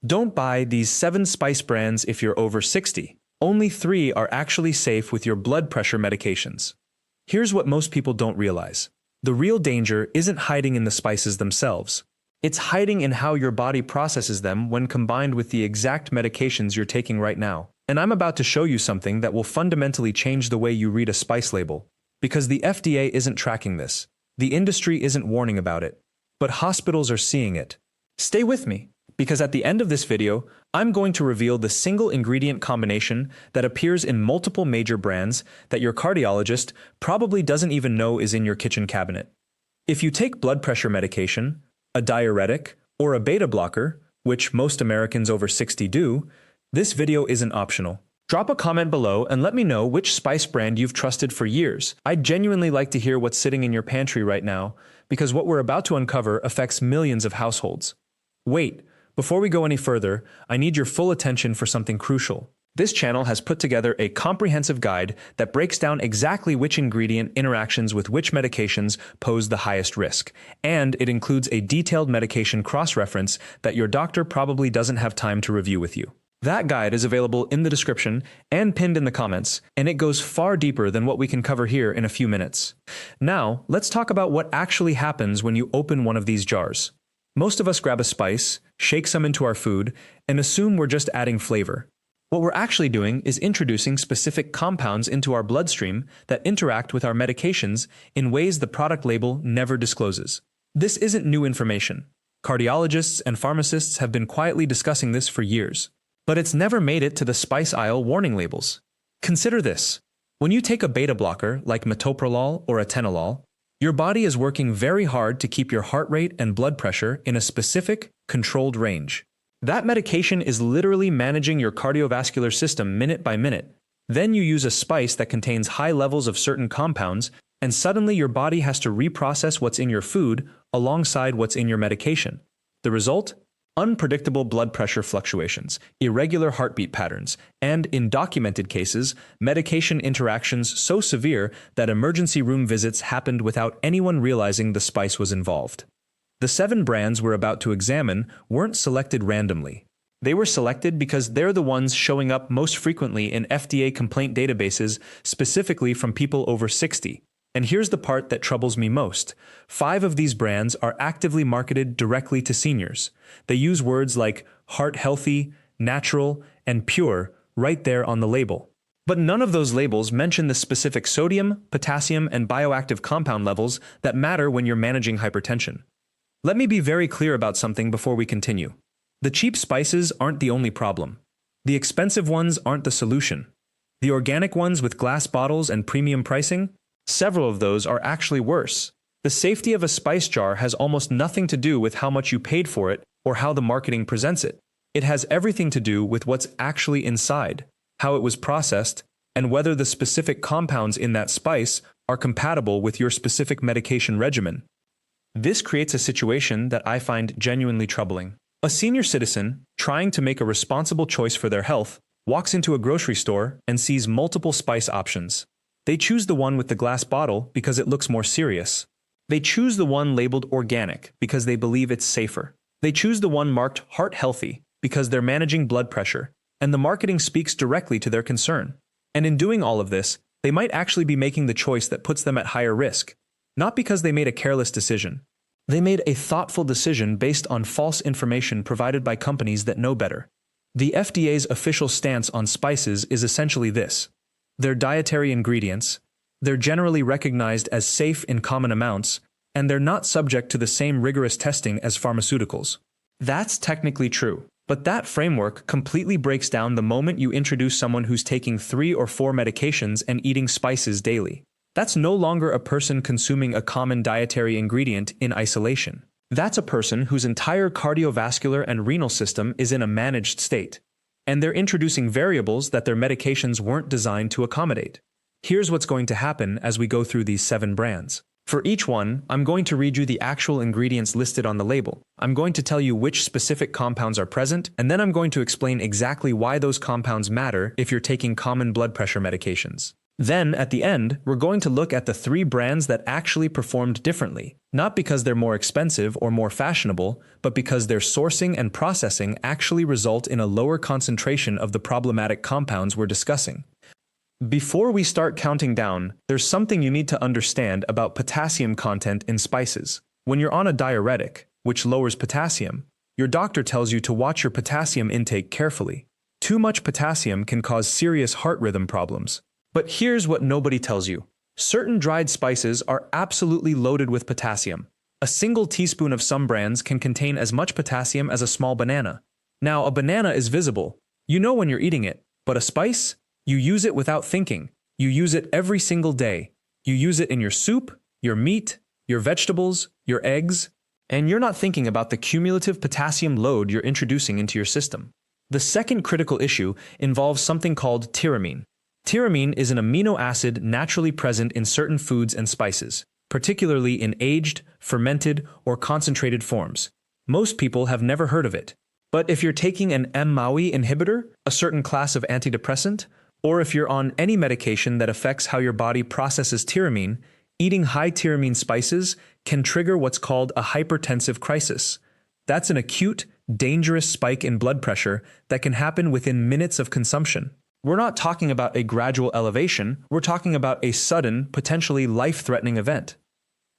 Don't buy these 7 spice brands if you're over 60. Only 3 are actually safe with your blood pressure medications. Here's what most people don't realize. The real danger isn't hiding in the spices themselves. It's hiding in how your body processes them when combined with the exact medications you're taking right now. And I'm about to show you something that will fundamentally change the way you read a spice label. Because the FDA isn't tracking this. The industry isn't warning about it. But hospitals are seeing it. Stay with me, because at the end of this video, I'm going to reveal the single ingredient combination that appears in multiple major brands that your cardiologist probably doesn't even know is in your kitchen cabinet. If you take blood pressure medication, a diuretic, or a beta blocker, which most Americans over 60 do, this video isn't optional. Drop a comment below and let me know which spice brand you've trusted for years. I'd genuinely like to hear what's sitting in your pantry right now, because what we're about to uncover affects millions of households. Wait, before we go any further, I need your full attention for something crucial. This channel has put together a comprehensive guide that breaks down exactly which ingredient interactions with which medications pose the highest risk, and it includes a detailed medication cross-reference that your doctor probably doesn't have time to review with you. That guide is available in the description and pinned in the comments, and it goes far deeper than what we can cover here in a few minutes. Now, let's talk about what actually happens when you open one of these jars. Most of us grab a spice, shake some into our food, and assume we're just adding flavor. What we're actually doing is introducing specific compounds into our bloodstream that interact with our medications in ways the product label never discloses. This isn't new information. Cardiologists and pharmacists have been quietly discussing this for years. But it's never made it to the spice aisle warning labels. Consider this. When you take a beta blocker like metoprolol or atenolol, your body is working very hard to keep your heart rate and blood pressure in a specific, controlled range. That medication is literally managing your cardiovascular system minute by minute. Then you use a spice that contains high levels of certain compounds, and suddenly your body has to reprocess what's in your food alongside what's in your medication. The result? Unpredictable blood pressure fluctuations, irregular heartbeat patterns, and, in documented cases, medication interactions so severe that emergency room visits happened without anyone realizing the spice was involved. The 7 brands we're about to examine weren't selected randomly. They were selected because they're the ones showing up most frequently in FDA complaint databases, specifically from people over 60. And here's the part that troubles me most. 5 of these brands are actively marketed directly to seniors. They use words like heart healthy, natural, and pure right there on the label. But none of those labels mention the specific sodium, potassium, and bioactive compound levels that matter when you're managing hypertension. Let me be very clear about something before we continue. The cheap spices aren't the only problem. The expensive ones aren't the solution. The organic ones with glass bottles and premium pricing? Several of those are actually worse. The safety of a spice jar has almost nothing to do with how much you paid for it or how the marketing presents it. It has everything to do with what's actually inside, how it was processed, and whether the specific compounds in that spice are compatible with your specific medication regimen. This creates a situation that I find genuinely troubling. A senior citizen, trying to make a responsible choice for their health, walks into a grocery store and sees multiple spice options. They choose the one with the glass bottle because it looks more serious. They choose the one labeled organic because they believe it's safer. They choose the one marked heart healthy because they're managing blood pressure, and the marketing speaks directly to their concern. And in doing all of this, they might actually be making the choice that puts them at higher risk, not because they made a careless decision. They made a thoughtful decision based on false information provided by companies that know better. The FDA's official stance on spices is essentially this. They're dietary ingredients, they're generally recognized as safe in common amounts, and they're not subject to the same rigorous testing as pharmaceuticals. That's technically true, but that framework completely breaks down the moment you introduce someone who's taking 3 or 4 medications and eating spices daily. That's no longer a person consuming a common dietary ingredient in isolation. That's a person whose entire cardiovascular and renal system is in a managed state. And they're introducing variables that their medications weren't designed to accommodate. Here's what's going to happen as we go through these 7 brands. For each one, I'm going to read you the actual ingredients listed on the label. I'm going to tell you which specific compounds are present, and then I'm going to explain exactly why those compounds matter if you're taking common blood pressure medications. Then, at the end, we're going to look at the 3 brands that actually performed differently, not because they're more expensive or more fashionable, but because their sourcing and processing actually result in a lower concentration of the problematic compounds we're discussing. Before we start counting down, there's something you need to understand about potassium content in spices. When you're on a diuretic, which lowers potassium, your doctor tells you to watch your potassium intake carefully. Too much potassium can cause serious heart rhythm problems. But here's what nobody tells you. Certain dried spices are absolutely loaded with potassium. A single teaspoon of some brands can contain as much potassium as a small banana. Now, a banana is visible. You know when you're eating it. But a spice? You use it without thinking. You use it every single day. You use it in your soup, your meat, your vegetables, your eggs, and you're not thinking about the cumulative potassium load you're introducing into your system. The second critical issue involves something called tyramine. Tyramine is an amino acid naturally present in certain foods and spices, particularly in aged, fermented, or concentrated forms. Most people have never heard of it. But if you're taking an MAOI inhibitor, a certain class of antidepressant, or if you're on any medication that affects how your body processes tyramine, eating high tyramine spices can trigger what's called a hypertensive crisis. That's an acute, dangerous spike in blood pressure that can happen within minutes of consumption. We're not talking about a gradual elevation, we're talking about a sudden, potentially life-threatening event.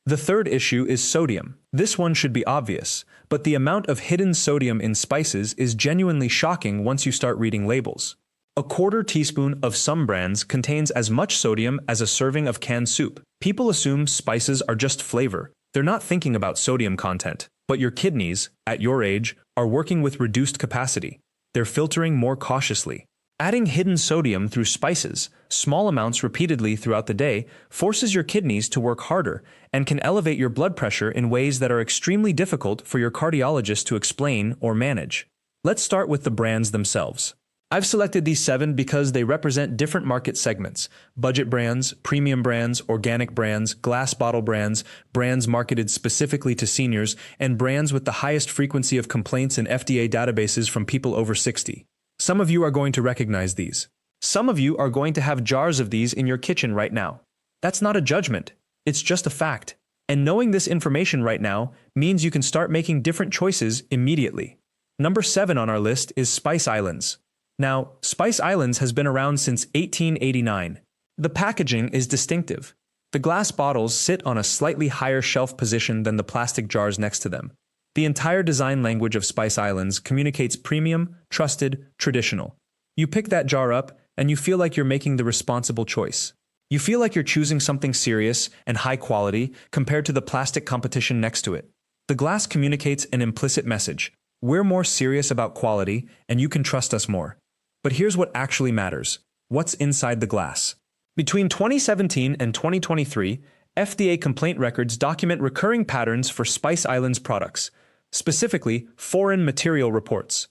The third issue is sodium. This one should be obvious, but the amount of hidden sodium in spices is genuinely shocking once you start reading labels. A quarter teaspoon of some brands contains as much sodium as a serving of canned soup. People assume spices are just flavor. They're not thinking about sodium content. But your kidneys, at your age, are working with reduced capacity. They're filtering more cautiously. Adding hidden sodium through spices, small amounts repeatedly throughout the day, forces your kidneys to work harder and can elevate your blood pressure in ways that are extremely difficult for your cardiologist to explain or manage. Let's start with the brands themselves. I've selected these 7 because they represent different market segments: budget brands, premium brands, organic brands, glass bottle brands, brands marketed specifically to seniors, and brands with the highest frequency of complaints in FDA databases from people over 60. Some of you are going to recognize these. Some of you are going to have jars of these in your kitchen right now. That's not a judgment. It's just a fact. And knowing this information right now means you can start making different choices immediately. Number 7 on our list is Spice Islands. Now, Spice Islands has been around since 1889. The packaging is distinctive. The glass bottles sit on a slightly higher shelf position than the plastic jars next to them. The entire design language of Spice Islands communicates premium, trusted, traditional. You pick that jar up, and you feel like you're making the responsible choice. You feel like you're choosing something serious and high quality compared to the plastic competition next to it. The glass communicates an implicit message. We're more serious about quality, and you can trust us more. But here's what actually matters. What's inside the glass? Between 2017 and 2023, FDA complaint records document recurring patterns for Spice Islands products, specifically foreign material reports.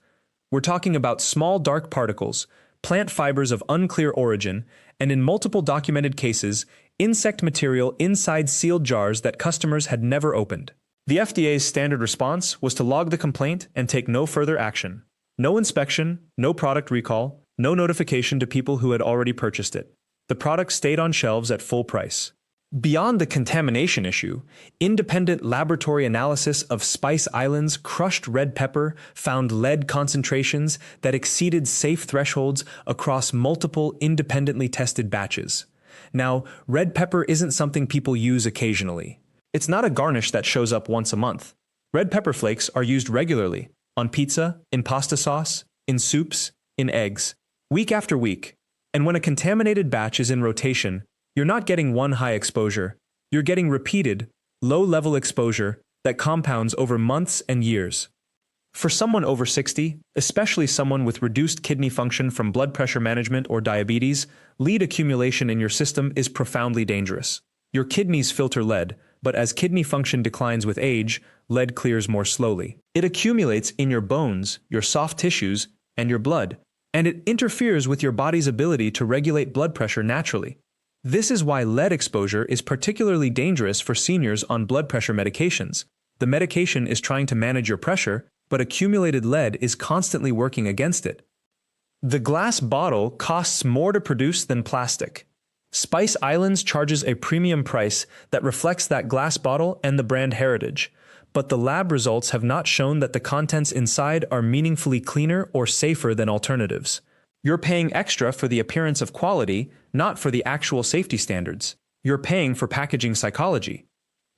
We're talking about small dark particles, plant fibers of unclear origin, and in multiple documented cases, insect material inside sealed jars that customers had never opened. The FDA's standard response was to log the complaint and take no further action. No inspection, no product recall, no notification to people who had already purchased it. The product stayed on shelves at full price. Beyond the contamination issue, independent laboratory analysis of Spice Islands crushed red pepper found lead concentrations that exceeded safe thresholds across multiple independently tested batches. Now, red pepper isn't something people use occasionally. It's not a garnish that shows up once a month. Red pepper flakes are used regularly, on pizza, in pasta sauce, in soups, in eggs, week after week. And when a contaminated batch is in rotation, you're not getting one high exposure, you're getting repeated, low-level exposure that compounds over months and years. For someone over 60, especially someone with reduced kidney function from blood pressure management or diabetes, lead accumulation in your system is profoundly dangerous. Your kidneys filter lead, but as kidney function declines with age, lead clears more slowly. It accumulates in your bones, your soft tissues, and your blood, and it interferes with your body's ability to regulate blood pressure naturally. This is why lead exposure is particularly dangerous for seniors on blood pressure medications. The medication is trying to manage your pressure, but accumulated lead is constantly working against it. The glass bottle costs more to produce than plastic. Spice Islands charges a premium price that reflects that glass bottle and the brand heritage, but the lab results have not shown that the contents inside are meaningfully cleaner or safer than alternatives. You're paying extra for the appearance of quality, not for the actual safety standards. You're paying for packaging psychology.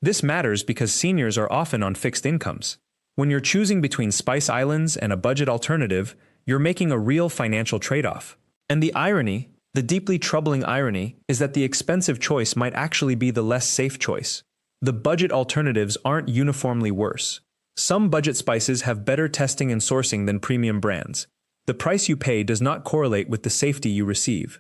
This matters because seniors are often on fixed incomes. When you're choosing between Spice Islands and a budget alternative, you're making a real financial trade-off. And the irony, the deeply troubling irony, is that the expensive choice might actually be the less safe choice. The budget alternatives aren't uniformly worse. Some budget spices have better testing and sourcing than premium brands. The price you pay does not correlate with the safety you receive.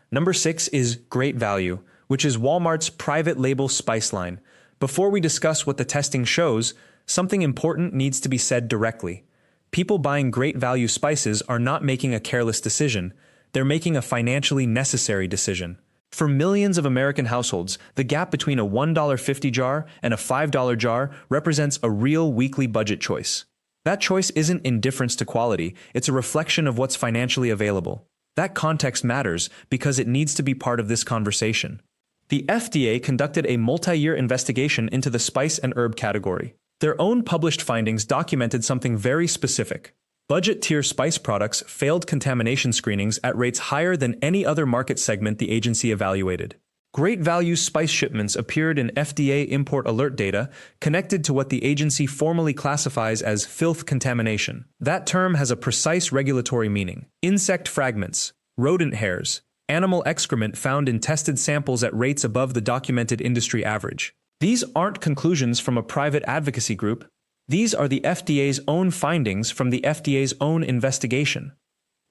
Number 6 is Great Value, which is Walmart's private label spice line. Before we discuss what the testing shows, something important needs to be said directly. People buying Great Value spices are not making a careless decision. They're making a financially necessary decision. For millions of American households, the gap between a $1.50 jar and a $5 jar represents a real weekly budget choice. That choice isn't indifference to quality, it's a reflection of what's financially available. That context matters because it needs to be part of this conversation. The FDA conducted a multi-year investigation into the spice and herb category. Their own published findings documented something very specific. Budget-tier spice products failed contamination screenings at rates higher than any other market segment the agency evaluated. Great Value spice shipments appeared in FDA import alert data connected to what the agency formally classifies as filth contamination. That term has a precise regulatory meaning. Insect fragments, rodent hairs, animal excrement found in tested samples at rates above the documented industry average. These aren't conclusions from a private advocacy group. These are the FDA's own findings from the FDA's own investigation.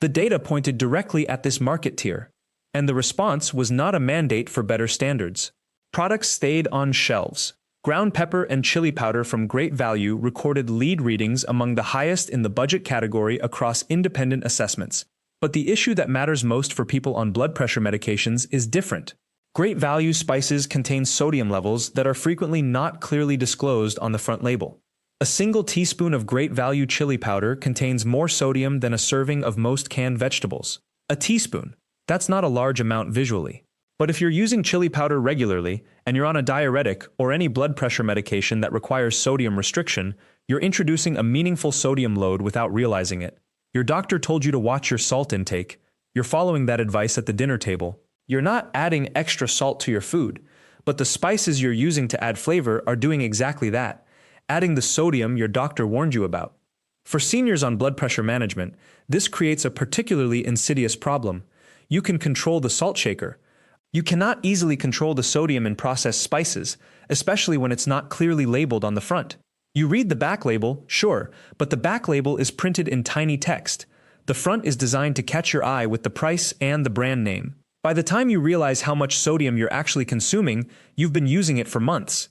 The data pointed directly at this market tier, and the response was not a mandate for better standards. Products stayed on shelves. Ground pepper and chili powder from Great Value recorded lead readings among the highest in the budget category across independent assessments. But the issue that matters most for people on blood pressure medications is different. Great Value spices contain sodium levels that are frequently not clearly disclosed on the front label. A single teaspoon of Great Value chili powder contains more sodium than a serving of most canned vegetables. A teaspoon. That's not a large amount visually. But if you're using chili powder regularly, and you're on a diuretic or any blood pressure medication that requires sodium restriction, you're introducing a meaningful sodium load without realizing it. Your doctor told you to watch your salt intake. You're following that advice at the dinner table. You're not adding extra salt to your food, but the spices you're using to add flavor are doing exactly that, adding the sodium your doctor warned you about. For seniors on blood pressure management, this creates a particularly insidious problem. You can control the salt shaker. You cannot easily control the sodium in processed spices, especially when it's not clearly labeled on the front. You read the back label, sure, but the back label is printed in tiny text. The front is designed to catch your eye with the price and the brand name. By the time you realize how much sodium you're actually consuming, you've been using it for months.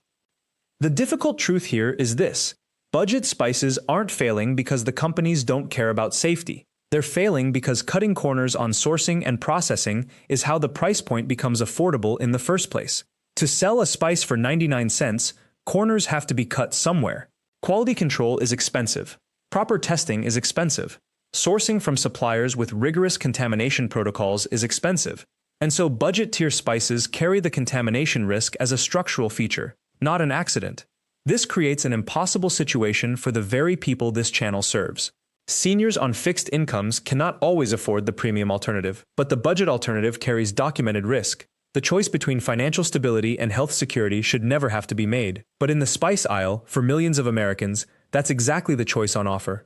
The difficult truth here is this: budget spices aren't failing because the companies don't care about safety. They're failing because cutting corners on sourcing and processing is how the price point becomes affordable in the first place. To sell a spice for 99 cents, corners have to be cut somewhere. Quality control is expensive. Proper testing is expensive. Sourcing from suppliers with rigorous contamination protocols is expensive. And so budget-tier spices carry the contamination risk as a structural feature, not an accident. This creates an impossible situation for the very people this channel serves. Seniors on fixed incomes cannot always afford the premium alternative, but the budget alternative carries documented risk. The choice between financial stability and health security should never have to be made. But in the spice aisle, for millions of Americans, that's exactly the choice on offer.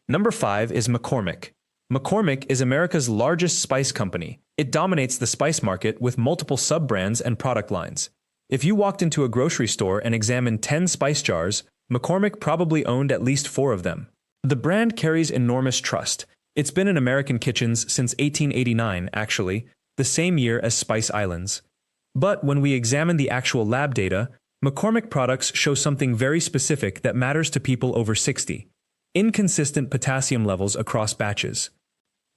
Number 5 is McCormick. McCormick is America's largest spice company. It dominates the spice market with multiple sub-brands and product lines. If you walked into a grocery store and examined 10 spice jars, McCormick probably owned at least 4 of them. The brand carries enormous trust. It's been in American kitchens since 1889, actually, the same year as Spice Islands. But when we examine the actual lab data, McCormick products show something very specific that matters to people over 60. Inconsistent potassium levels across batches.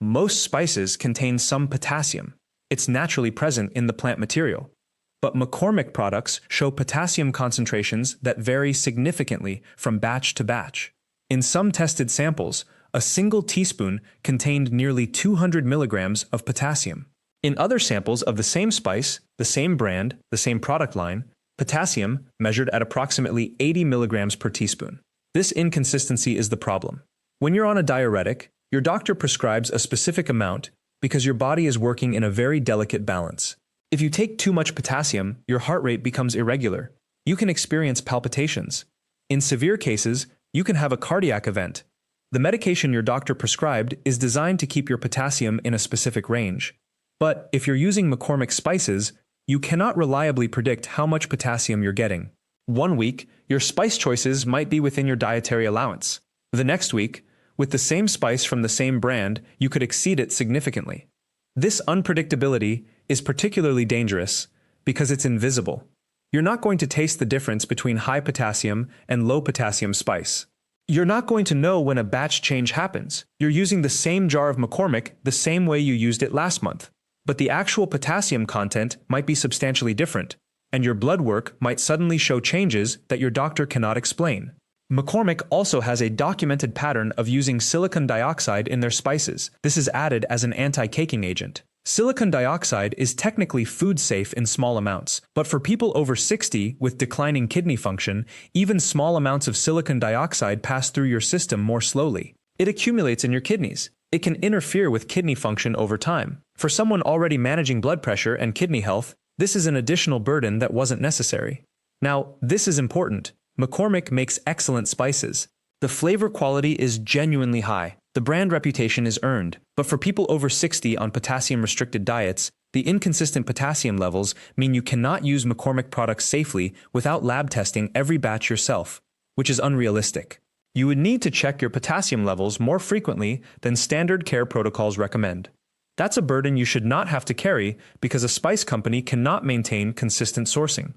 Most spices contain some potassium. It's naturally present in the plant material. But McCormick products show potassium concentrations that vary significantly from batch to batch. In some tested samples, a single teaspoon contained nearly 200 milligrams of potassium. In other samples of the same spice, the same brand, the same product line, potassium measured at approximately 80 milligrams per teaspoon. This inconsistency is the problem. When you're on a diuretic, your doctor prescribes a specific amount because your body is working in a very delicate balance. If you take too much potassium, your heart rate becomes irregular. You can experience palpitations. In severe cases, you can have a cardiac event. The medication your doctor prescribed is designed to keep your potassium in a specific range. But if you're using McCormick spices, you cannot reliably predict how much potassium you're getting. One week, your spice choices might be within your dietary allowance. The next week, with the same spice from the same brand, you could exceed it significantly. This unpredictability is particularly dangerous because it's invisible. You're not going to taste the difference between high potassium and low potassium spice. You're not going to know when a batch change happens. You're using the same jar of McCormick the same way you used it last month. But the actual potassium content might be substantially different, and your blood work might suddenly show changes that your doctor cannot explain. McCormick also has a documented pattern of using silicon dioxide in their spices. This is added as an anti-caking agent. Silicon dioxide is technically food safe in small amounts, but for people over 60 with declining kidney function, even small amounts of silicon dioxide pass through your system more slowly. It accumulates in your kidneys. It can interfere with kidney function over time. For someone already managing blood pressure and kidney health, this is an additional burden that wasn't necessary. Now, this is important. McCormick makes excellent spices. The flavor quality is genuinely high. The brand reputation is earned. But for people over 60 on potassium-restricted diets, the inconsistent potassium levels mean you cannot use McCormick products safely without lab testing every batch yourself, which is unrealistic. You would need to check your potassium levels more frequently than standard care protocols recommend. That's a burden you should not have to carry because a spice company cannot maintain consistent sourcing.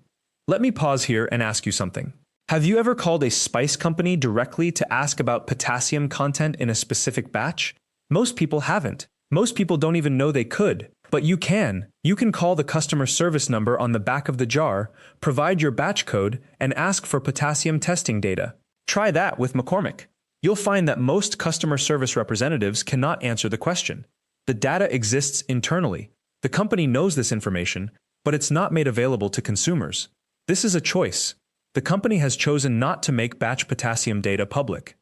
Let me pause here and ask you something. Have you ever called a spice company directly to ask about potassium content in a specific batch? Most people haven't. Most people don't even know they could. But you can. You can call the customer service number on the back of the jar, provide your batch code, and ask for potassium testing data. Try that with McCormick. You'll find that most customer service representatives cannot answer the question. The data exists internally. The company knows this information, but it's not made available to consumers. This is a choice. The company has chosen not to make batch potassium data public.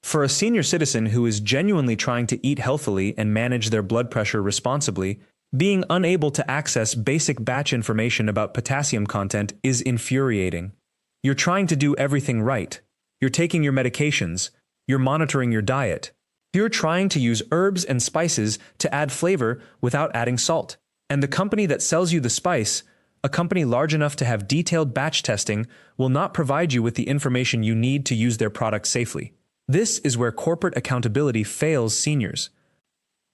For a senior citizen who is genuinely trying to eat healthily and manage their blood pressure responsibly, being unable to access basic batch information about potassium content is infuriating. You're trying to do everything right. You're taking your medications. You're monitoring your diet. You're trying to use herbs and spices to add flavor without adding salt. And the company that sells you the spice, a company large enough to have detailed batch testing, will not provide you with the information you need to use their product safely. This is where corporate accountability fails seniors.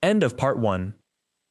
End of part 1.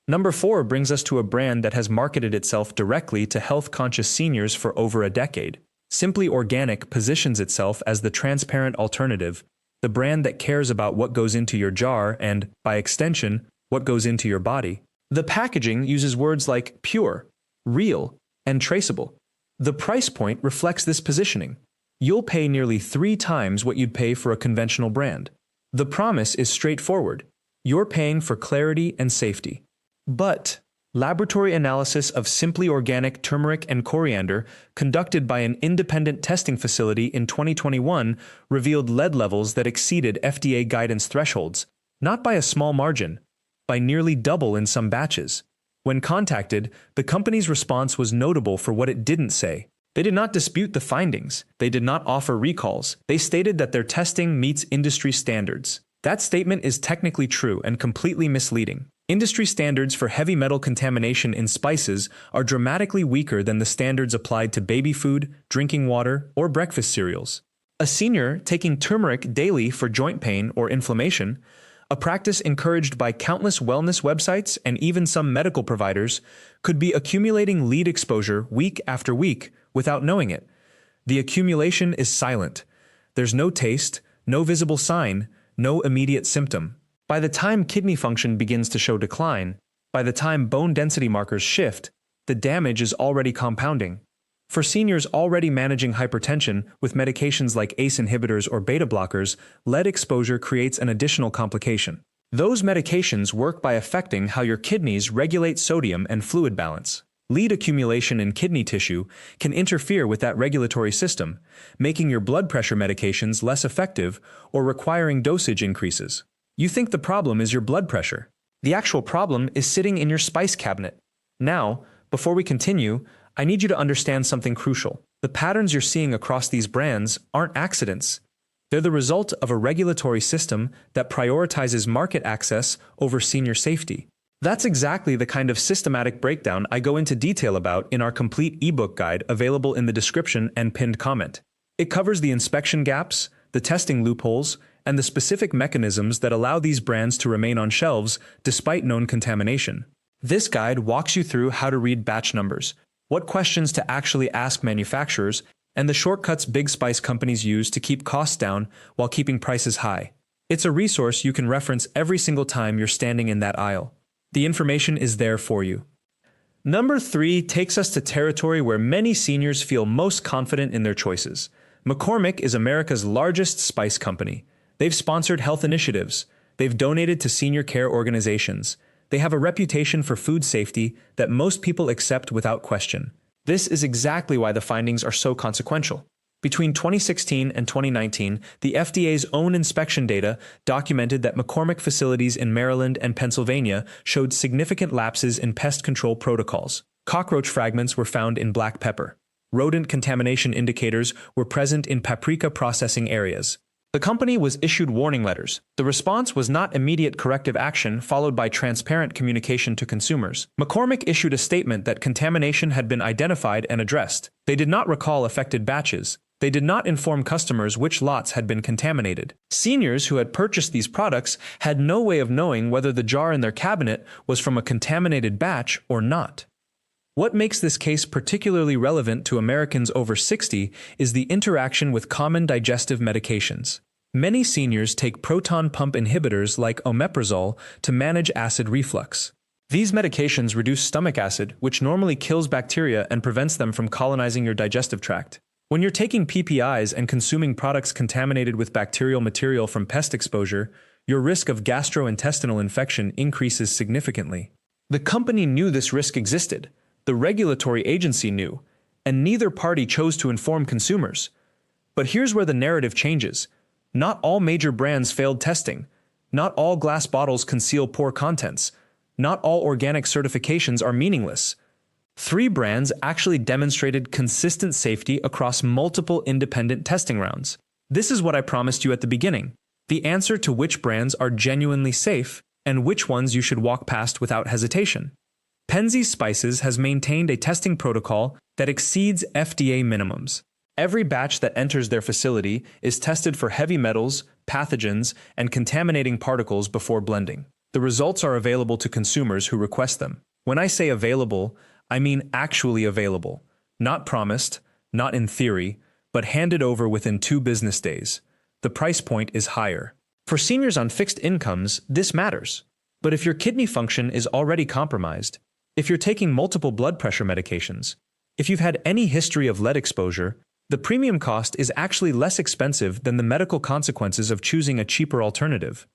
Number 4 brings us to a brand that has marketed itself directly to health-conscious seniors for over a decade. Simply Organic positions itself as the transparent alternative, the brand that cares about what goes into your jar and, by extension, what goes into your body. The packaging uses words like pure, real, and traceable. The price point reflects this positioning. You'll pay nearly 3 times what you'd pay for a conventional brand. The promise is straightforward. You're paying for clarity and safety. But laboratory analysis of Simply Organic turmeric and coriander conducted by an independent testing facility in 2021 revealed lead levels that exceeded FDA guidance thresholds, not by a small margin, by nearly double in some batches. When contacted, the company's response was notable for what it didn't say. They did not dispute the findings. They did not offer recalls. They stated that their testing meets industry standards. That statement is technically true and completely misleading. Industry standards for heavy metal contamination in spices are dramatically weaker than the standards applied to baby food, drinking water, or breakfast cereals. A senior taking turmeric daily for joint pain or inflammation, a practice encouraged by countless wellness websites and even some medical providers, could be accumulating lead exposure week after week without knowing it. The accumulation is silent. There's no taste, no visible sign, no immediate symptom. By the time kidney function begins to show decline, by the time bone density markers shift, the damage is already compounding. For seniors already managing hypertension with medications like ACE inhibitors or beta blockers, lead exposure creates an additional complication. Those medications work by affecting how your kidneys regulate sodium and fluid balance. Lead accumulation in kidney tissue can interfere with that regulatory system, making your blood pressure medications less effective or requiring dosage increases. You think the problem is your blood pressure. The actual problem is sitting in your spice cabinet. Now, before we continue, I need you to understand something crucial. The patterns you're seeing across these brands aren't accidents. They're the result of a regulatory system that prioritizes market access over senior safety. That's exactly the kind of systematic breakdown I go into detail about in our complete ebook guide available in the description and pinned comment. It covers the inspection gaps, the testing loopholes, and the specific mechanisms that allow these brands to remain on shelves despite known contamination. This guide walks you through how to read batch numbers, what questions to actually ask manufacturers, and the shortcuts big spice companies use to keep costs down while keeping prices high. It's a resource you can reference every single time you're standing in that aisle. The information is there for you. Number 3 takes us to territory where many seniors feel most confident in their choices. McCormick is America's largest spice company. They've sponsored health initiatives. They've donated to senior care organizations. They have a reputation for food safety that most people accept without question. This is exactly why the findings are so consequential. Between 2016 and 2019, the FDA's own inspection data documented that McCormick facilities in Maryland and Pennsylvania showed significant lapses in pest control protocols. Cockroach fragments were found in black pepper. Rodent contamination indicators were present in paprika processing areas. The company was issued warning letters. The response was not immediate corrective action followed by transparent communication to consumers. McCormick issued a statement that contamination had been identified and addressed. They did not recall affected batches. They did not inform customers which lots had been contaminated. Seniors who had purchased these products had no way of knowing whether the jar in their cabinet was from a contaminated batch or not. What makes this case particularly relevant to Americans over 60 is the interaction with common digestive medications. Many seniors take proton pump inhibitors like omeprazole to manage acid reflux. These medications reduce stomach acid, which normally kills bacteria and prevents them from colonizing your digestive tract. When you're taking PPIs and consuming products contaminated with bacterial material from pest exposure, your risk of gastrointestinal infection increases significantly. The company knew this risk existed. The regulatory agency knew, and neither party chose to inform consumers. But here's where the narrative changes. Not all major brands failed testing. Not all glass bottles conceal poor contents. Not all organic certifications are meaningless. 3 brands actually demonstrated consistent safety across multiple independent testing rounds. This is what I promised you at the beginning. The answer to which brands are genuinely safe and which ones you should walk past without hesitation. Penzeys Spices has maintained a testing protocol that exceeds FDA minimums. Every batch that enters their facility is tested for heavy metals, pathogens, and contaminating particles before blending. The results are available to consumers who request them. When I say available, I mean actually available. Not promised, not in theory, but handed over within 2 business days. The price point is higher. For seniors on fixed incomes, this matters. But if your kidney function is already compromised, if you're taking multiple blood pressure medications, if you've had any history of lead exposure, the premium cost is actually less expensive than the medical consequences of choosing a cheaper alternative.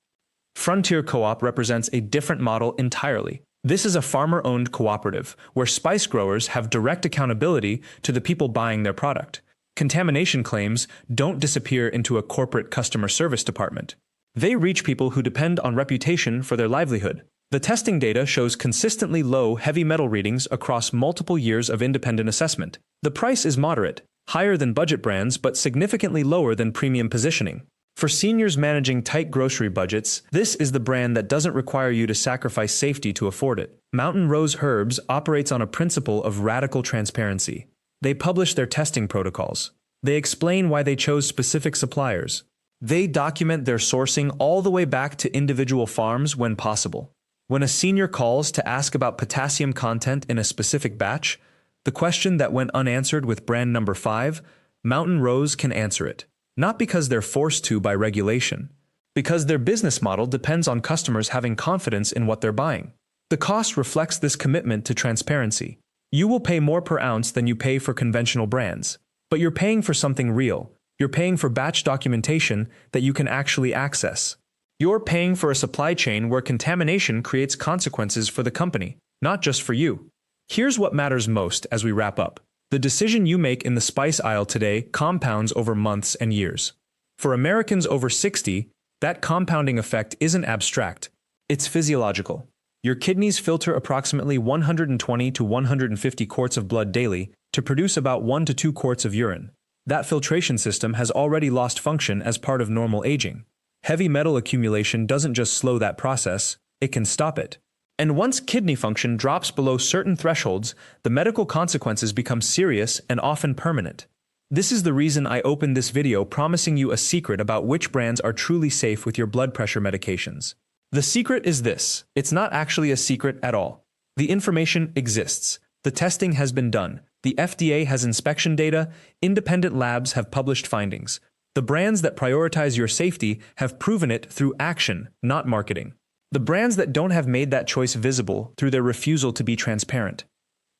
Frontier Co-op represents a different model entirely. This is a farmer-owned cooperative where spice growers have direct accountability to the people buying their product. Contamination claims don't disappear into a corporate customer service department. They reach people who depend on reputation for their livelihood. The testing data shows consistently low heavy metal readings across multiple years of independent assessment. The price is moderate, higher than budget brands but significantly lower than premium positioning. For seniors managing tight grocery budgets, this is the brand that doesn't require you to sacrifice safety to afford it. Mountain Rose Herbs operates on a principle of radical transparency. They publish their testing protocols. They explain why they chose specific suppliers. They document their sourcing all the way back to individual farms when possible. When a senior calls to ask about potassium content in a specific batch, the question that went unanswered with brand number 5, Mountain Rose can answer it. Not because they're forced to by regulation, because their business model depends on customers having confidence in what they're buying. The cost reflects this commitment to transparency. You will pay more per ounce than you pay for conventional brands, but you're paying for something real. You're paying for batch documentation that you can actually access. You're paying for a supply chain where contamination creates consequences for the company, not just for you. Here's what matters most as we wrap up. The decision you make in the spice aisle today compounds over months and years. For Americans over 60, that compounding effect isn't abstract. It's physiological. Your kidneys filter approximately 120 to 150 quarts of blood daily to produce about 1 to 2 quarts of urine. That filtration system has already lost function as part of normal aging. Heavy metal accumulation doesn't just slow that process, it can stop it. And once kidney function drops below certain thresholds, the medical consequences become serious and often permanent. This is the reason I opened this video promising you a secret about which brands are truly safe with your blood pressure medications. The secret is this: it's not actually a secret at all. The information exists. The testing has been done. The FDA has inspection data. Independent labs have published findings. The brands that prioritize your safety have proven it through action, not marketing. The brands that don't have made that choice visible through their refusal to be transparent.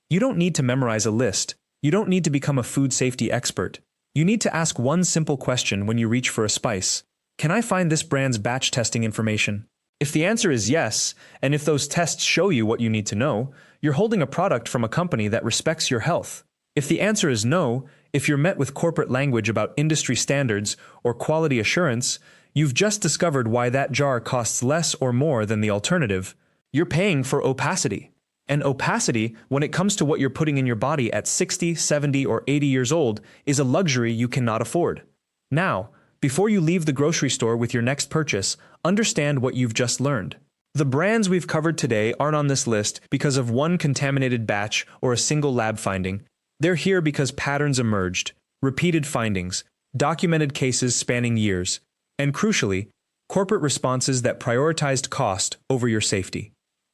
You don't need to memorize a list. You don't need to become a food safety expert. You need to ask one simple question when you reach for a spice. Can I find this brand's batch testing information? If the answer is yes, and if those tests show you what you need to know, you're holding a product from a company that respects your health. If the answer is no, if you're met with corporate language about industry standards or quality assurance, you've just discovered why that jar costs less or more than the alternative. You're paying for opacity. And opacity, when it comes to what you're putting in your body at 60, 70, or 80 years old, is a luxury you cannot afford. Now, before you leave the grocery store with your next purchase, understand what you've just learned. The brands we've covered today aren't on this list because of one contaminated batch or a single lab finding. They're here because patterns emerged, repeated findings, documented cases spanning years, and crucially, corporate responses that prioritized cost over your safety.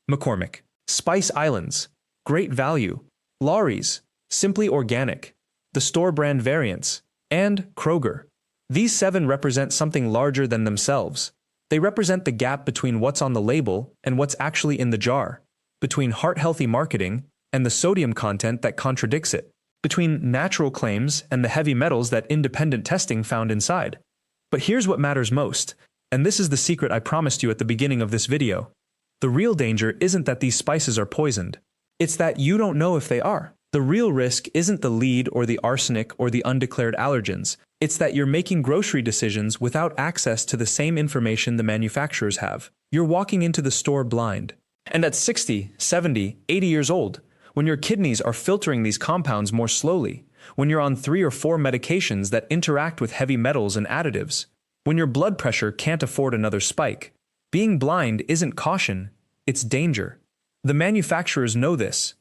McCormick, Spice Islands, Great Value, Lawry's, Simply Organic, the store brand variants, and Kroger. These 7 represent something larger than themselves. They represent the gap between what's on the label and what's actually in the jar, between heart-healthy marketing and the sodium content that contradicts it, between natural claims and the heavy metals that independent testing found inside. But here's what matters most, and this is the secret I promised you at the beginning of this video. The real danger isn't that these spices are poisoned. It's that you don't know if they are. The real risk isn't the lead or the arsenic or the undeclared allergens. It's that you're making grocery decisions without access to the same information the manufacturers have. You're walking into the store blind. And at 60, 70, 80 years old, when your kidneys are filtering these compounds more slowly, when you're on 3 or 4 medications that interact with heavy metals and additives, when your blood pressure can't afford another spike, being blind isn't caution, it's danger. The manufacturers know this.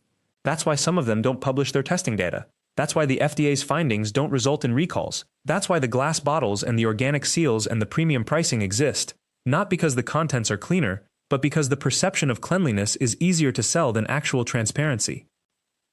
That's why some of them don't publish their testing data. That's why the FDA's findings don't result in recalls. That's why the glass bottles and the organic seals and the premium pricing exist, not because the contents are cleaner, but because the perception of cleanliness is easier to sell than actual transparency.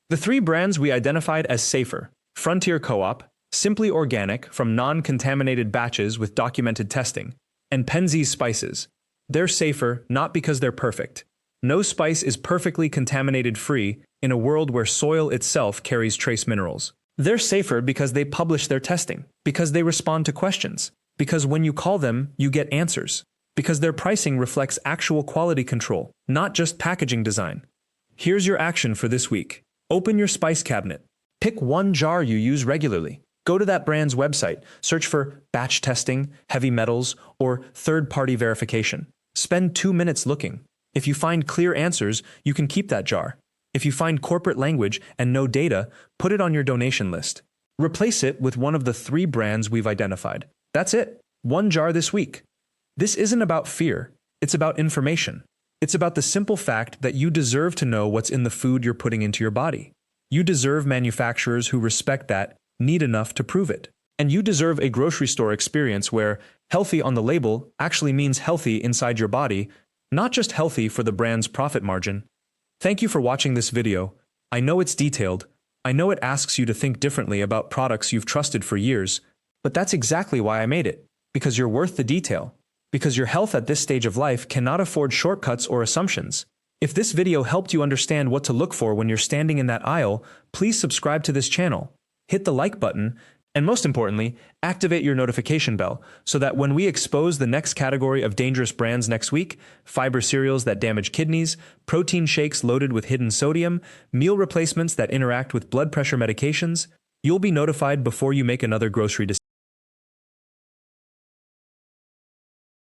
The 3 brands we identified as safer: Frontier Co-op, Simply Organic from non-contaminated batches with documented testing, and Penzeys Spices. They're safer not because they're perfect. No spice is perfectly contaminated-free in a world where soil itself carries trace minerals. They're safer because they publish their testing, because they respond to questions, because when you call them, you get answers, because their pricing reflects actual quality control, not just packaging design. Here's your action for this week. Open your spice cabinet. Pick one jar you use regularly. Go to that brand's website, search for batch testing, heavy metals, or third-party verification. Spend 2 minutes looking. If you find clear answers, you can keep that jar. If you find corporate language and no data, put it on your donation list. Replace it with one of the 3 brands we've identified. That's it. 1 jar this week. This isn't about fear. It's about information. It's about the simple fact that you deserve to know what's in the food you're putting into your body. You deserve manufacturers who respect that, need enough to prove it. And you deserve a grocery store experience where healthy on the label actually means healthy inside your body, not just healthy for the brand's profit margin. Thank you for watching this video. I know it's detailed. I know it asks you to think differently about products you've trusted for years, but that's exactly why I made it. Because you're worth the detail. Because your health at this stage of life cannot afford shortcuts or assumptions. If this video helped you understand what to look for when you're standing in that aisle, please subscribe to this channel. Hit the like button And most importantly, activate your notification bell so that when we expose the next category of dangerous brands next week, fiber cereals that damage kidneys, protein shakes loaded with hidden sodium, meal replacements that interact with blood pressure medications, you'll be notified before you make another grocery decision.